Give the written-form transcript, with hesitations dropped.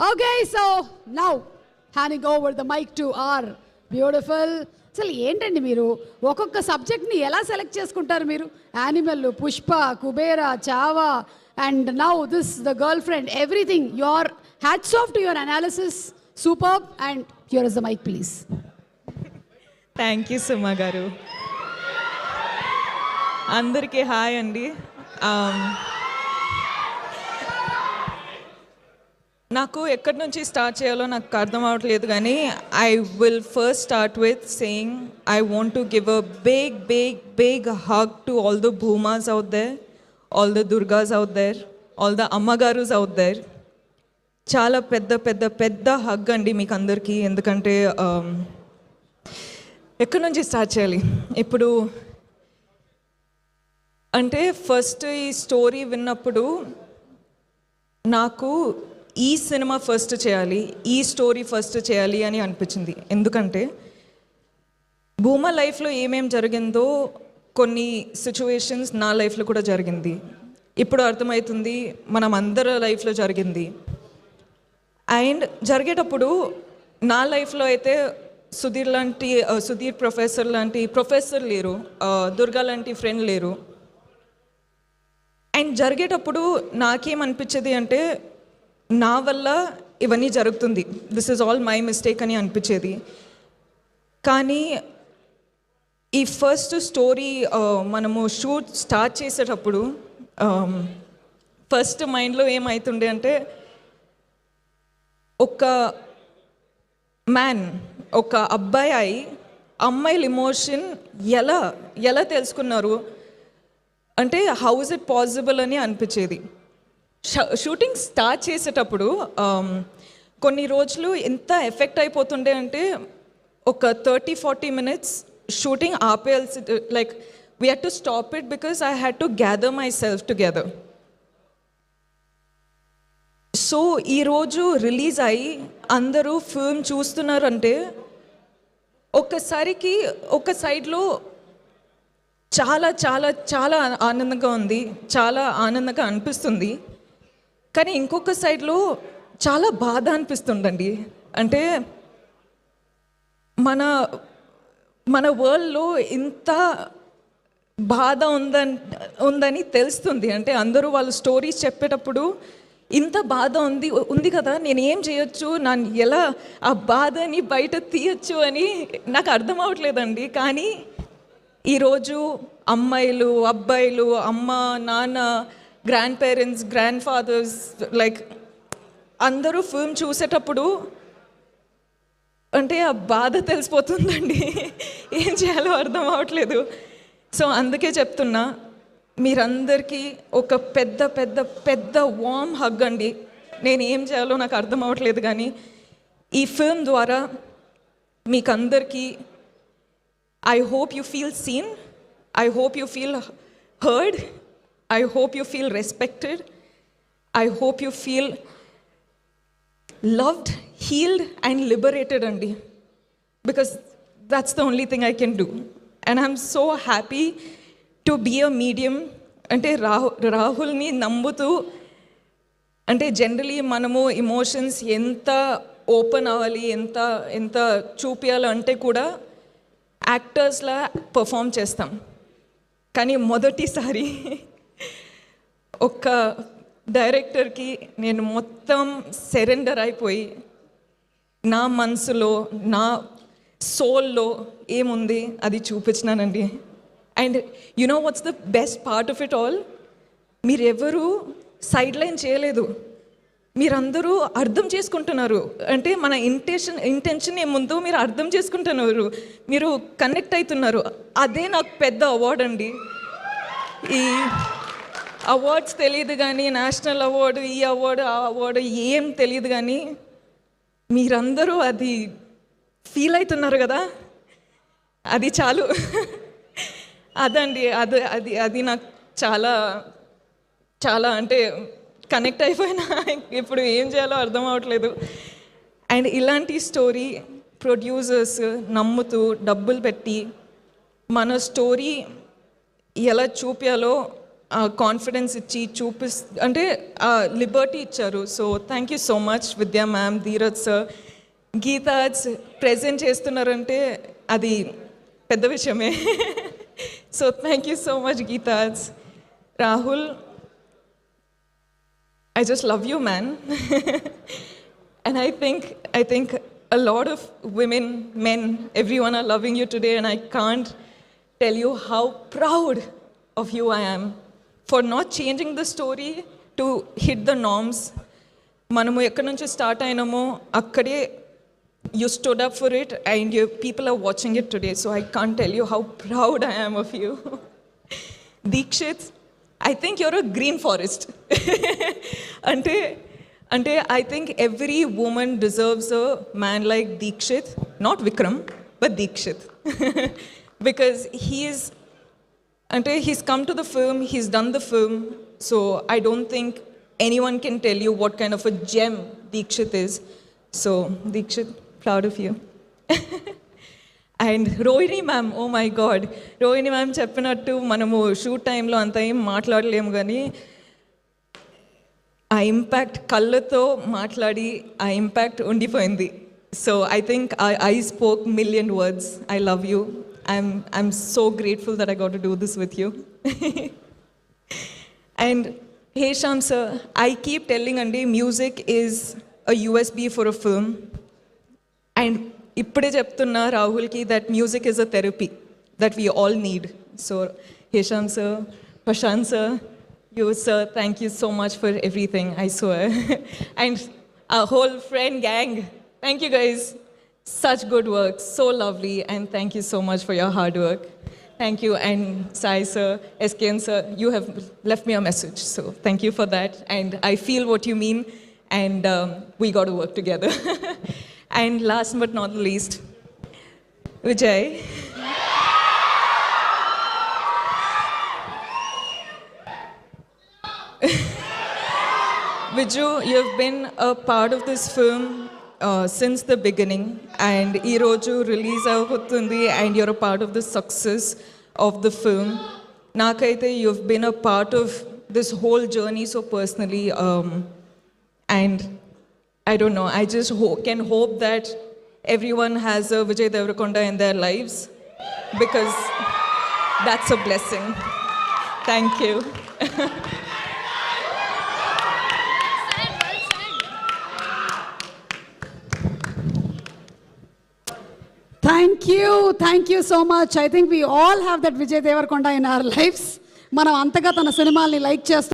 Okay, so now handing over the mic to our beautiful. అసలు ఏంటండి మీరు ఒక్కొక్క సబ్జెక్ట్ని ఎలా సెలెక్ట్ చేసుకుంటారు మీరు? Animal, Pushpa, Kubera, Chhaava, and now this the girlfriend, everything. Your hats off to your analysis, superb. And here is the mic please. Thank you Suma garu. అందరికీ hi అండి. నాకు ఎక్కడి నుంచి స్టార్ట్ చేయాలో నాకు అర్థం అవ్వట్లేదు, కానీ I will first start with saying I want to give a big big big hug to all the Bhumas out there, all the Durgas out there, all the Ammagarus out there. చాలా పెద్ద పెద్ద పెద్ద హగ్ అండి మీకు అందరికీ. ఎందుకంటే ఎక్కడి నుంచి స్టార్ట్ చేయాలి ఇప్పుడు అంటే, ఫస్ట్ ఈ స్టోరీ విన్నప్పుడు నాకు ఈ సినిమా ఫస్ట్ చేయాలి, ఈ స్టోరీ ఫస్ట్ చేయాలి అని అనిపించింది. ఎందుకంటే భూమా లైఫ్లో ఏమేం జరిగిందో కొన్ని సిచ్యువేషన్స్ నా లైఫ్లో కూడా జరిగింది. ఇప్పుడు అర్థమవుతుంది మనం అందరి లైఫ్లో జరిగింది. అండ్ జరిగేటప్పుడు నా లైఫ్లో అయితే సుధీర్ ప్రొఫెసర్ లాంటి ప్రొఫెసర్ లేరు, దుర్గా లాంటి ఫ్రెండ్ లేరు. అండ్ జరిగేటప్పుడు నాకేమనిపించేది అంటే, నా వల్ల ఇవన్నీ జరుగుతుంది, this is all my mistake అని అనిపించేది. కానీ ఈ ఫస్ట్ స్టోరీ మనము షూట్ స్టార్ట్ చేసేటప్పుడు ఫస్ట్ మైండ్లో ఏమవుతుండే అంటే, ఒక మ్యాన్, ఒక అబ్బాయి అమ్మాయిల ఎమోషన్ ఎలా తెలుసుకున్నారు అంటే, హౌ ఇస్ ఇట్ పాసిబుల్ అని అనిపించేది. షూటింగ్ స్టార్ట్ చేసేటప్పుడు కొన్ని రోజులు ఎంత ఎఫెక్ట్ అయిపోతుండే అంటే, ఒక 30-40 minutes షూటింగ్ ఆపేయాల్సి, like we had to stop it because I had to gather myself together. So ఈరోజు రిలీజ్ అయ్యి అందరూ ఫిల్మ్ చూస్తున్నారంటే, ఒక్కసారికి ఒక సైడ్లో చాలా చాలా చాలా ఆనందంగా ఉంది, చాలా ఆనందంగా అనిపిస్తుంది. కానీ ఇంకొక సైడ్లో చాలా బాధ అనిపిస్తుందండి. అంటే మన వరల్డ్లో ఇంత బాధ ఉందని తెలుస్తుంది. అంటే అందరూ వాళ్ళ స్టోరీస్ చెప్పేటప్పుడు ఇంత బాధ ఉంది కదా, నేను ఏం చేయొచ్చు, నన్ను ఎలా ఆ బాధని బయట తీయచ్చు అని నాకు అర్థం అవ్వట్లేదండి. కానీ ఈరోజు అమ్మాయిలు, అబ్బాయిలు, అమ్మ, నాన్న, grand parents, grand fathers, like అందరూ ఫిల్మ్ చూసేటప్పుడు అంటే ఆ బాధ తెలిసిపోతుందండి. ఏం చేయాలో అర్థం అవ్వట్లేదు. సో అందుకే చెప్తున్నా, మీరందరికీ ఒక పెద్ద పెద్ద పెద్ద వార్మ్ హగ్ అండి. నేను ఏం చేయాలో నాకు అర్థం అవ్వట్లేదు, కానీ ఈ ఫిల్మ్ ద్వారా మీకందరికీ I hope you feel seen. I hope you feel heard. I hope you feel respected. I hope you feel loved, healed and liberated, Andi. Because that's the only thing I can do. And I'm so happy to be a medium. Ante Rahul ni nambutu. Ante generally manamu emotions enta open avali, enta చూపియాలి అంటే కూడా యాక్టర్స్లా perform చేస్తాం. కానీ మొదటిసారి ఒక డైరెక్టర్కి నేను మొత్తం surrender అయిపోయి, నా మనసులో, నా సోల్లో ఏముంది అది చూపించినానండి. And you know what's the best part of it all, మీరెవరూ సైడ్ లైన్ చేయలేదు, మీరందరూ అర్థం చేసుకుంటున్నారు. అంటే మన ఇంటెన్షన్ ఏముందో మీరు అర్థం చేసుకుంటున్నారు, మీరు కనెక్ట్ అవుతున్నారు. అదే నాకు పెద్ద అవార్డ్ అండి. ఈ అవార్డ్స్ తెలియదు కానీ, నేషనల్ అవార్డు, ఈ అవార్డు, ఆ అవార్డు ఏం తెలియదు, కానీ మీరందరూ అది ఫీల్ అవుతున్నారు కదా, అది చాలు. అదండి, అది నాకు చాలా చాలా అంటే కనెక్ట్ అయిపోయినా ఇప్పుడు ఏం చేయాలో అర్థం అవ్వట్లేదు. అండ్ ఇలాంటి స్టోరీ ప్రొడ్యూసర్స్ నమ్ముతూ డబ్బులు పెట్టి మన స్టోరీ ఎలా చూపించాలో కాన్ఫిడెన్స్ ఇచ్చి అంటే లిబర్టీ ఇచ్చారు. So thank you so much విద్యా మ్యామ్, ధీరజ్ సార్. గీతాజ్ ప్రెజెంట్ చేస్తున్నారంటే అది పెద్ద విషయమే. So thank you so much గీతాజ్. Rahul, I just love you, man. And I think a lot of women, men, everyone are loving you today, and I can't tell you how proud of you I am for not changing the story to hit the norms. మనము ఎక్కడి నుంచి start అయినామో అక్కడే you stood up for it, and people are watching it today. So I can't tell you how proud I am of you. Deekshit, I think you're a green forest. అంటే I think every woman deserves a man like Deekshit, not Vikram, but Deekshit. Because he's come to the film, he's done the film, so I don't think anyone can tell you what kind of a gem Deekshit is. So Deekshit, proud of you. And Rohini ma'am, oh my god, Rohini ma'am చెప్పినట్టు మనము shoot టైంలో అంత ఏం మాట్లాడలేము, కానీ ఆ impact కళ్ళతో మాట్లాడి ఆ ఇంపాక్ట్ ఉండిపోయింది. So I think I spoke million words. I love you. I'm so grateful that I got to do this with you. And Hesham sir, I keep telling అండి, music is a USB for a film. And ఇప్పుడే చెప్తున్నా రాహుల్కి that music is a therapy that we all need. So Hesham sir, Prashanth sir, you sir, thank you so much for everything, I swear. And our whole friend gang, thank you guys. Such good work, so lovely, and thank you so much for your hard work. Thank you. And Sai sir, SKN sir, you have left me a message, so thank you for that. And I feel what you mean, and we got to work together. And last but not least, Vijay. Viju, you've been a part of this film since the beginning, and ee roju release avutundi, and you're a part of the success of the film. Nakaithe you've been a part of this whole journey so personally, and I don't know, I just can hope that everyone has a Vijay Deverakonda in their lives, because that's a blessing. Thank you. Thank you so much. I think we all have that Vijay Deverakonda in our lives. మనం అంతగా తన సినిమాల్ని like చేస్తాం.